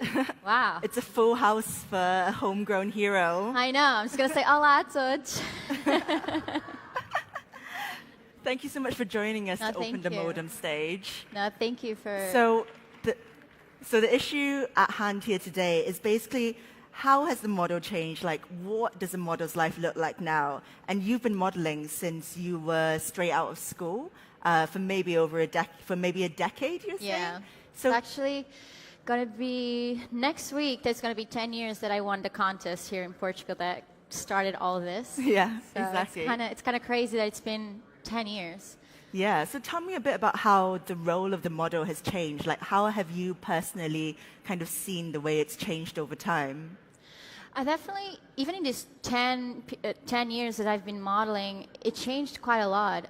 everyone. Wow. It's a full house for a homegrown hero. I know. I'm just going to say olá a todos. Thank you so much for joining us to open the modem stage. No, thank you for... So the issue at hand here today is basically how has the model changed? Like, what does a model's life look like now? And you've been modeling since you were straight out of school for maybe a decade, you're saying? Yeah. So it's actually going to be next week. There's going to be 10 years that I won the contest here in Portugal that started all of this. Yeah, so exactly. It's kind of crazy that it's been 10 years. Yeah, so tell me a bit about how the role of the model has changed. Like, how have you personally kind of seen the way it's changed over time? I definitely, even in these 10 years that I've been modeling, it changed quite a lot.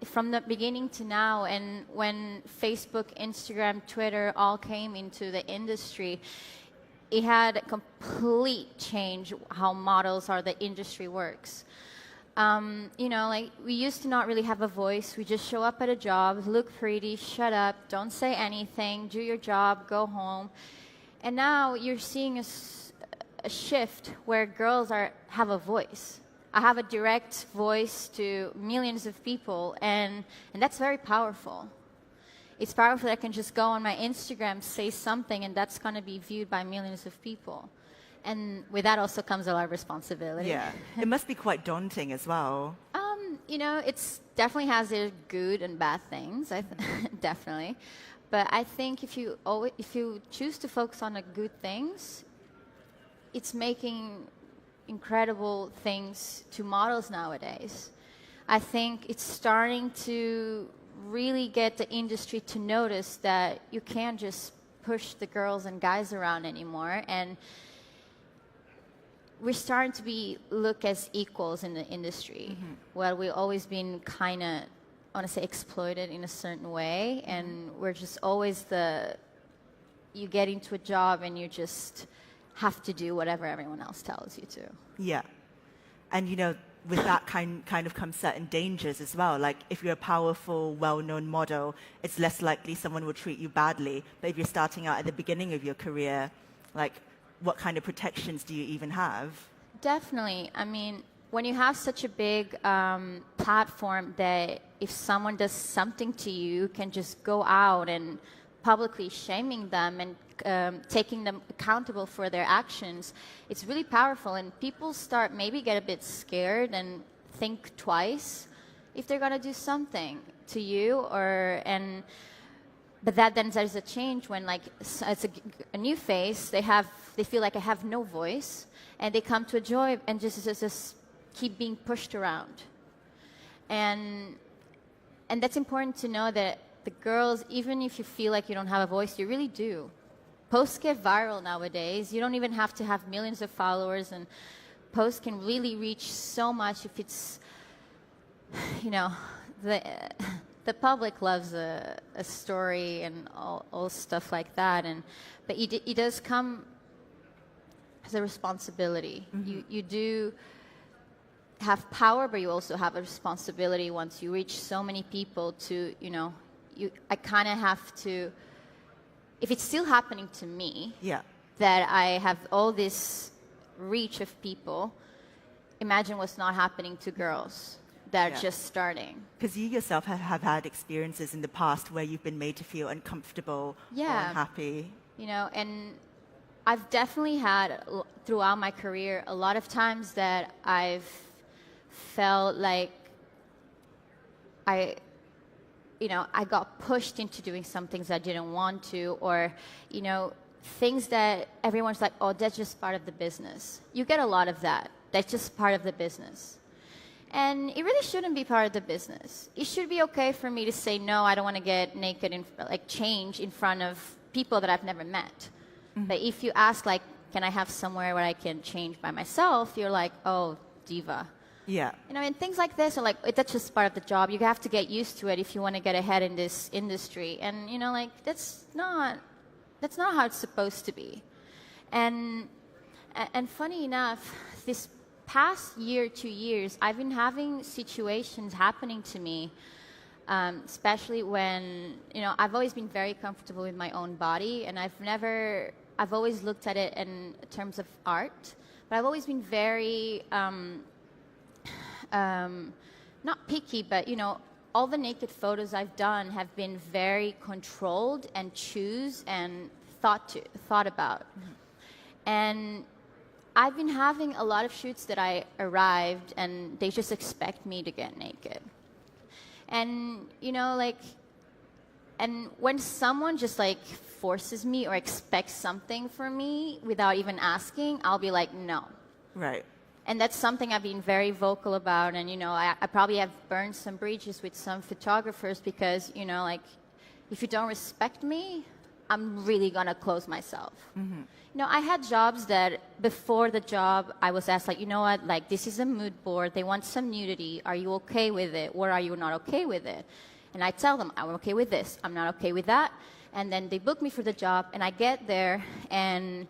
From the beginning to now, and when Facebook, Instagram, Twitter all came into the industry, it had a complete change how models or the industry works. You know, like we used to not really have a voice. We just show up at a job, look pretty, shut up, don't say anything, do your job, go home. And now you're seeing a shift where girls have a voice. I have a direct voice to millions of people, and that's very powerful. It's powerful that I can just go on my Instagram, say something, and that's going to be viewed by millions of people. And with that also comes a lot of responsibility. Yeah, it must be quite daunting as well. You know, it's definitely has its good and bad things, definitely. But I think if you choose to focus on the good things, it's making incredible things to models nowadays. I think it's starting to really get the industry to notice that you can't just push the girls and guys around anymore, and we're starting to be looked as equals in the industry. Well, we've always been kind of, I want to say, exploited in a certain way, and we're just always you get into a job and you just have to do whatever everyone else tells you to. Yeah. And, you know, with that kind of comes certain dangers as well. Like, if you're a powerful, well-known model, it's less likely someone will treat you badly. But if you're starting out at the beginning of your career, like, what kind of protections do you even have? Definitely. I mean, when you have such a big platform that if someone does something to you, can just go out and publicly shaming them and taking them accountable for their actions, it's really powerful. And people maybe get a bit scared and think twice if they're going to do something to you. But then there's a change when, like, it's a new face, they feel like I have no voice, and they come to a joy and just keep being pushed around. And that's important to know that the girls, even if you feel like you don't have a voice, you really do. Posts get viral nowadays. You don't even have to have millions of followers, and posts can really reach so much if it's, you know, the public loves a story and all stuff like that. But it does come as a responsibility. You do have power, but you also have a responsibility once you reach so many people to, you know, I kind of have to, if it's still happening to me, that I have all this reach of people, imagine what's not happening to girls that are just starting. Because you yourself have had experiences in the past where you've been made to feel uncomfortable or unhappy. You know, and I've definitely had, throughout my career, a lot of times that I've felt like I got pushed into doing some things I didn't want to, or, you know, things that everyone's like, oh, that's just part of the business. You get a lot of that. That's just part of the business. And it really shouldn't be part of the business. It should be okay for me to say, no, I don't want to get naked and change in front of people that I've never met. But if you ask, like, can I have somewhere where I can change by myself, you're like, oh, diva. Yeah. You know, and things like this are like, that's just part of the job. You have to get used to it if you want to get ahead in this industry. And, you know, like, that's not how it's supposed to be. And funny enough, this past year, 2 years, I've been having situations happening to me, especially when, you know, I've always been very comfortable with my own body, and I've never I've always looked at it in terms of art, but I've always been very, not picky, but all the naked photos I've done have been very controlled and choose and thought about. Mm-hmm. And I've been having a lot of shoots that I arrived and they just expect me to get naked. And, and when someone just forces me or expects something from me without even asking, I'll be like, no. Right. And that's something I've been very vocal about. And, I probably have burned some bridges with some photographers because, if you don't respect me, I'm really going to close myself. Mm-hmm. I had jobs that before the job, I was asked, this is a mood board. They want some nudity. Are you okay with it? Or are you not okay with it? And I tell them, I'm okay with this. I'm not okay with that. And then they book me for the job. And I get there, and,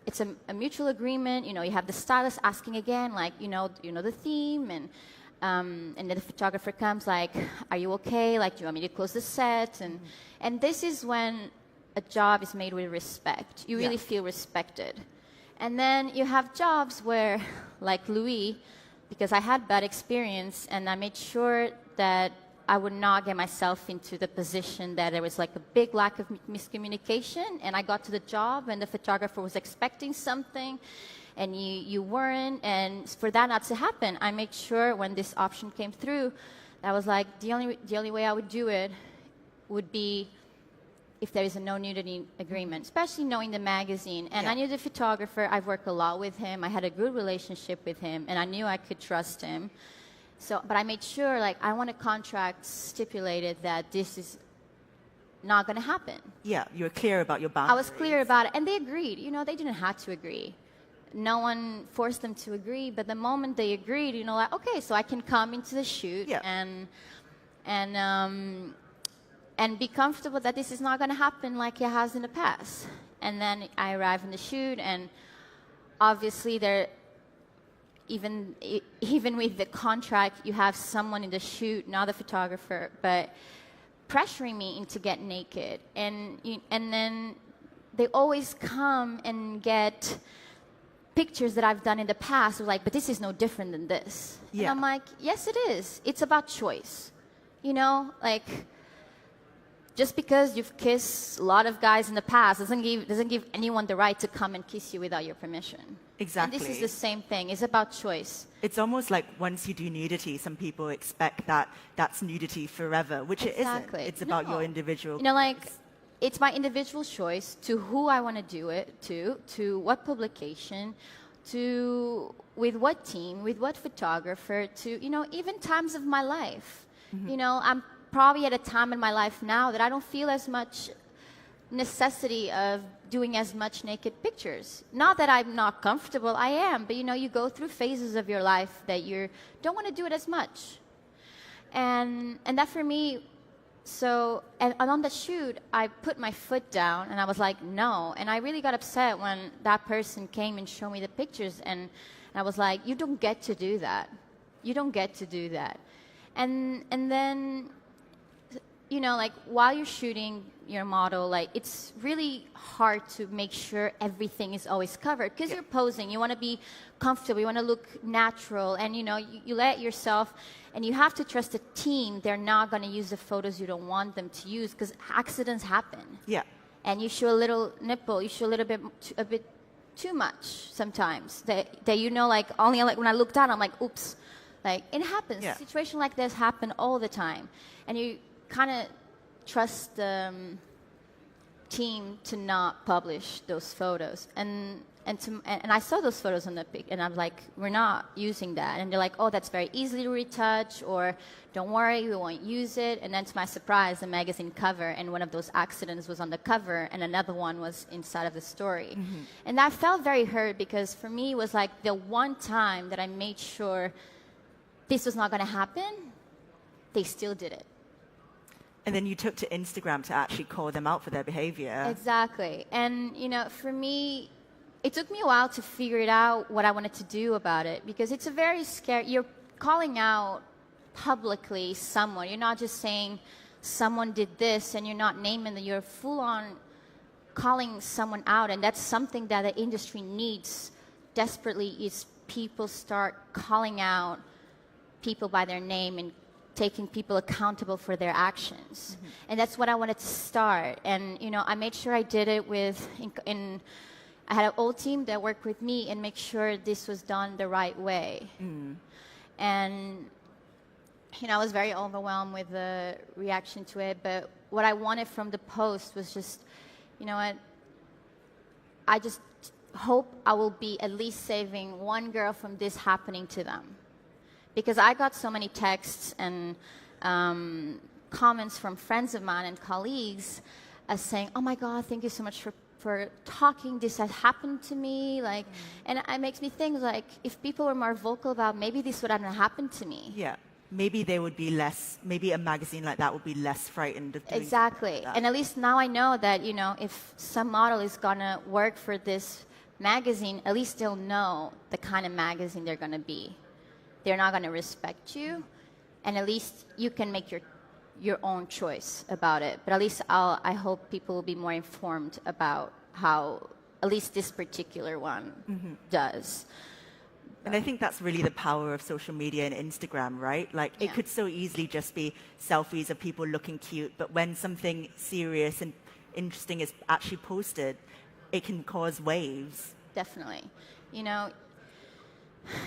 it's a mutual agreement. You have the stylist asking again, the theme. And then the photographer comes are you okay? Do you want me to close the set? And this is when a job is made with respect. You really feel respected. And then you have jobs where, like Louis, because I had bad experience, and I made sure that I would not get myself into the position that there was a big lack of miscommunication, and I got to the job and the photographer was expecting something and you weren't, and for that not to happen, I made sure when this option came through, I was the only way I would do it would be if there is a no nudity agreement, especially knowing the magazine. And I knew the photographer. I've worked a lot with him. I had a good relationship with him, and I knew I could trust him. So, but I made sure, I want a contract stipulated that this is not going to happen. Yeah, you were clear about your boundaries. I was clear about it, and they agreed. They didn't have to agree. No one forced them to agree, but the moment they agreed, okay, so I can come into the shoot and be comfortable that this is not going to happen like it has in the past. And then I arrive in the shoot, and obviously even with the contract, you have someone in the shoot, not the photographer, but pressuring me into get naked. And then they always come and get pictures that I've done in the past, but this is no different than this. Yeah. And I'm yes, it is. It's about choice. Just because you've kissed a lot of guys in the past doesn't give anyone the right to come and kiss you without your permission. Exactly. And this is the same thing. It's about choice. It's almost like once you do nudity, some people expect that that's nudity forever, which it isn't. It's about your individual. It's my individual choice to who I want to do it to what publication, with what team, with what photographer, even times of my life. Mm-hmm. I'm probably at a time in my life now that I don't feel as much necessity of doing as much naked pictures. Not that I'm not comfortable, I am, but you go through phases of your life that you don't want to do it as much. And that for me, and on the shoot, I put my foot down and I was like, no. And I really got upset when that person came and showed me the pictures, and I was like, you don't get to do that. You don't get to do that. And then while you're shooting your model, it's really hard to make sure everything is always covered because you're posing. You want to be comfortable. You want to look natural. And, you let yourself, and you have to trust the team. They're not going to use the photos you don't want them to use because accidents happen. Yeah. And you show a little nipple. You show a bit too much sometimes. That only when I look down, I'm like, oops. It happens. Yeah. Situations like this happen all the time. And you kind of trust the team to not publish those photos, and I saw those photos on the pic, and I'm like, we're not using that, and they're like, oh, that's very easily retouched, or don't worry, we won't use it. And then to my surprise, the magazine cover, and one of those accidents was on the cover, and another one was inside of the story. Mm-hmm. And I felt very hurt because for me it was the one time that I made sure this was not going to happen. They still did it. And then you took to Instagram to actually call them out for their behavior. Exactly. And, for me, it took me a while to figure it out what I wanted to do about it, because it's a very scary, you're calling out publicly someone. You're not just saying someone did this and you're not naming that you're full on calling someone out, and that's something that the industry needs desperately, is people start calling out people by their name and taking people accountable for their actions. And that's what I wanted to start. And, you know, I made sure I did it with, I had an old team that worked with me and make sure this was done the right way. And, you know, I was very overwhelmed with the reaction to it, but what I wanted from the post was just, you know what, I just hope I will be at least saving one girl from this happening to them. Because I got so many texts and comments from friends of mine and colleagues saying, oh my God, thank you so much for talking. This has happened to me. Like, and it makes me think, like, if people were more vocal about, maybe this would have happened to me. Yeah. Maybe they would be less, maybe a magazine like that would be less frightened of doing Exactly. that. And at least now I know that, you know, if some model is going to work for this magazine, at least they'll know the kind of magazine they're going to be. They're not going to respect you, and at least you can make your own choice about it. But at least I hope people will be more informed about how at least this particular one does. And I think that's really the power of social media and Instagram, right? Like, it could so easily just be selfies of people looking cute, but when something serious and interesting is actually posted, it can cause waves. Definitely. You know,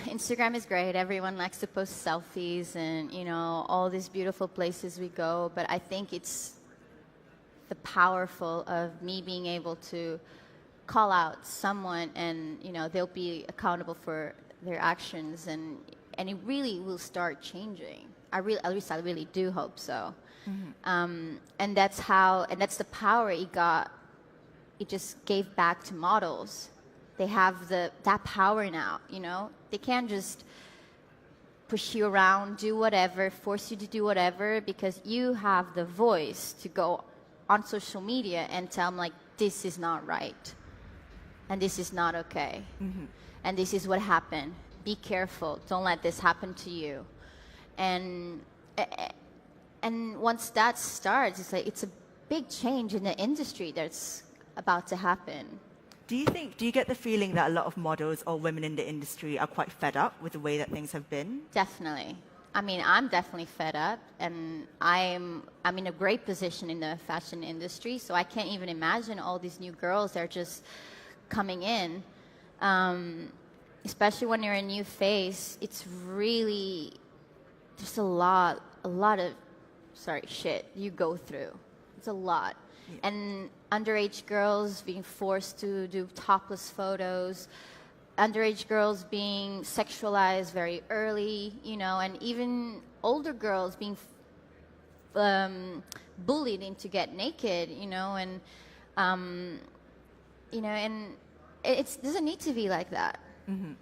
Instagram is great. Everyone likes to post selfies and, you know, all these beautiful places we go. But I think it's the powerful of me being able to call out someone and, you know, they'll be accountable for their actions, and it really will start changing. At least I really do hope so. And that's the power it got. It just gave back to models. They have that power now, you know? They can't just push you around, do whatever, force you to do whatever, because you have the voice to go on social media and tell them, like, this is not right. And this is not okay. And this is what happened. Be careful. Don't let this happen to you. And once that starts, it's like it's a big change in the industry that's about to happen. Do you get the feeling that a lot of models or women in the industry are quite fed up with the way that things have been? Definitely. I mean, I'm definitely fed up, and I'm in a great position in the fashion industry, so I can't even imagine all these new girls that are just coming in. Especially when you're a new face, it's really, there's a lot of, shit you go through. It's a lot. Yeah. And underage girls being forced to do topless photos, underage girls being sexualized very early, you know, and even older girls being bullied into get naked, you know, and, you know, and it doesn't need to be like that.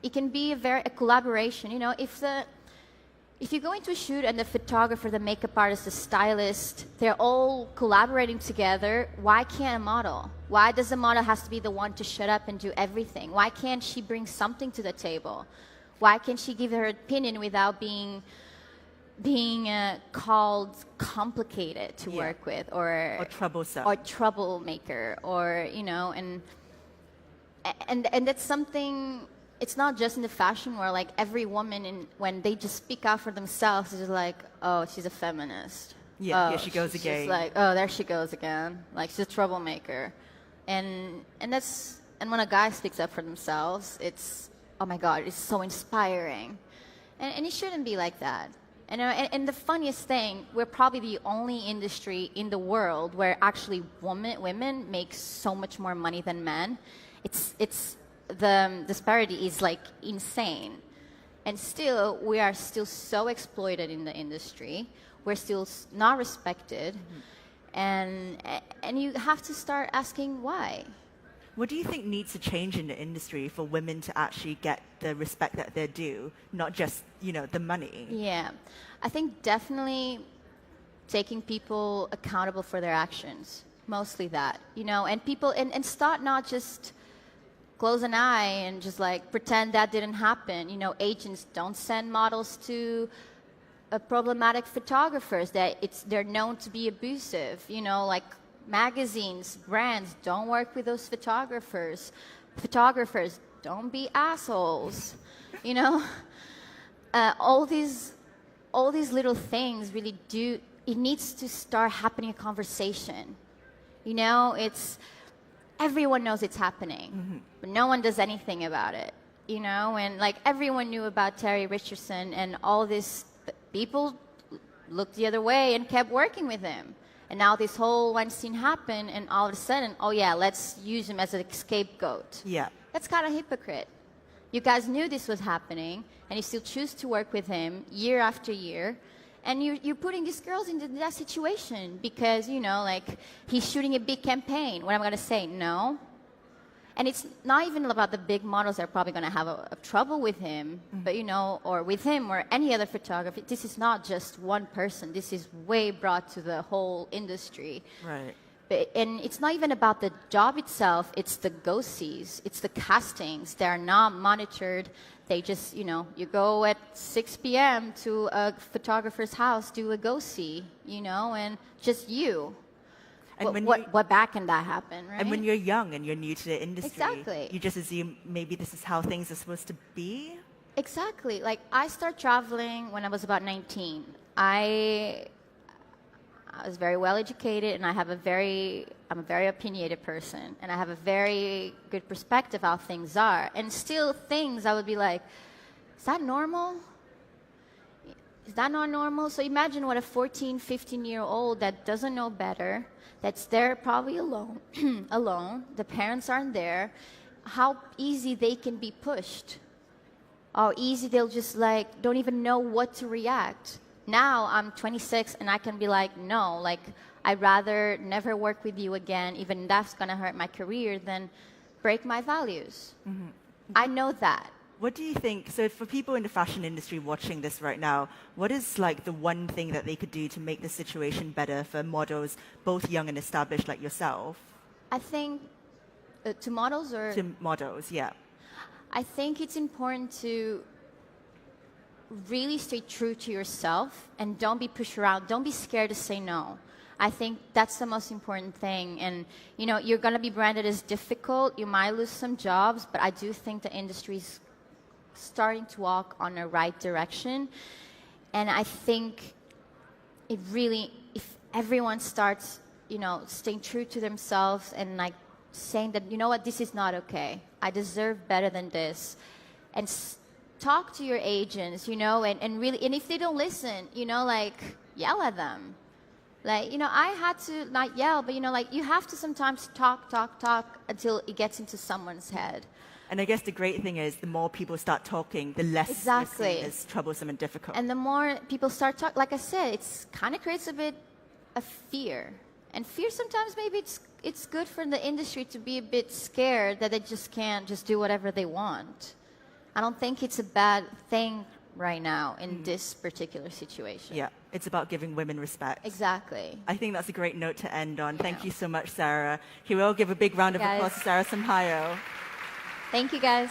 It can be a collaboration, you know, if you go into a shoot and the photographer, the makeup artist, the stylist, they're all collaborating together, why can't a model? Why does the model has to be the one to shut up and do everything? Why can't she bring something to the table? Why can't she give her opinion without being called complicated to work with, or troublesome, or troublemaker, or, you know, and that's something. It's not just in the fashion world. Like, every woman, when they just speak out for themselves, it's like, oh, she's a feminist. Yeah, here she goes again. She's like, oh, there she goes again. Like, she's a troublemaker. And when a guy speaks up for themselves, it's, oh my God, it's so inspiring. And it shouldn't be like that. And the funniest thing, we're probably the only industry in the world where actually women make so much more money than men. The disparity is, like, insane. And still, we are still so exploited in the industry. We're still not respected. And you have to start asking why. What do you think needs to change in the industry for women to actually get the respect that they're due, not just, you know, the money? Yeah. I think definitely taking people accountable for their actions. Mostly that, you know, and people, and start not just close an eye and just, like, pretend that didn't happen. You know, agents don't send models to problematic photographers that they're known to be abusive. You know, like, magazines, brands, don't work with those photographers. Photographers, don't be assholes. You know, all these little things really do. It needs to start happening a conversation. You know, everyone knows it's happening, but no one does anything about it. You know, and like everyone knew about Terry Richardson, and all these people looked the other way and kept working with him. And now this whole Weinstein happened, and all of a sudden, oh yeah, let's use him as a scapegoat. Yeah. That's kind of hypocrite. You guys knew this was happening, and you still choose to work with him year after year. And you're putting these girls into that situation because, you know, like, he's shooting a big campaign. What am I going to say? No. And it's not even about the big models that are probably going to have a trouble with him, but, you know, or with him or any other photographer. This is not just one person. This is way broad to the whole industry. Right. And it's not even about the job itself. It's the go-sees. It's the castings. They're not monitored. They just, you know, you go at 6 p.m. to a photographer's house, do a go-see, you know, and just you. And what back can that happen, right? And when you're young and you're new to the industry, exactly, you just assume maybe this is how things are supposed to be. Exactly. Like, I started traveling when I was about 19. I was very well educated, and I'm a very opinionated person, and I have a very good perspective how things are. And still things I would be like, is that normal? Is that not normal? So imagine what a 14, 15-year-old that doesn't know better, that's there probably alone, the parents aren't there, how easy they can be pushed. How easy they'll just like, don't even know what to react. Now I'm 26 and I can be like, no, like, I'd rather never work with you again, even that's gonna hurt my career, than break my values. I know that. What do you think, so for people in the fashion industry watching this right now, what is like the one thing that they could do to make the situation better for models, both young and established like yourself? I think, to models or? To models, yeah. I think it's important to really stay true to yourself and don't be pushed around. Don't be scared to say no. I think that's the most important thing. And, you know, you're going to be branded as difficult. You might lose some jobs, but I do think the industry's starting to walk on the right direction. And I think it really, if everyone starts, you know, staying true to themselves and like saying that, you know what, this is not okay. I deserve better than this. And talk to your agents, you know, and really, and if they don't listen, you know, like, yell at them. Like, you know, I had to not yell, but, you know, like, you have to sometimes talk until it gets into someone's head. And I guess the great thing is the more people start talking, the less exactly. you're seen as troublesome and difficult. And the more people start talking, like I said, it's kind of creates a bit of fear. And fear sometimes maybe it's good for the industry to be a bit scared that they just can't just do whatever they want. I don't think it's a bad thing right now in this particular situation. Yeah, it's about giving women respect. Exactly. I think that's a great note to end on. Thank you so much, Sara. Here, we'll give a big round of applause to Sara Sampaio. Thank you, guys.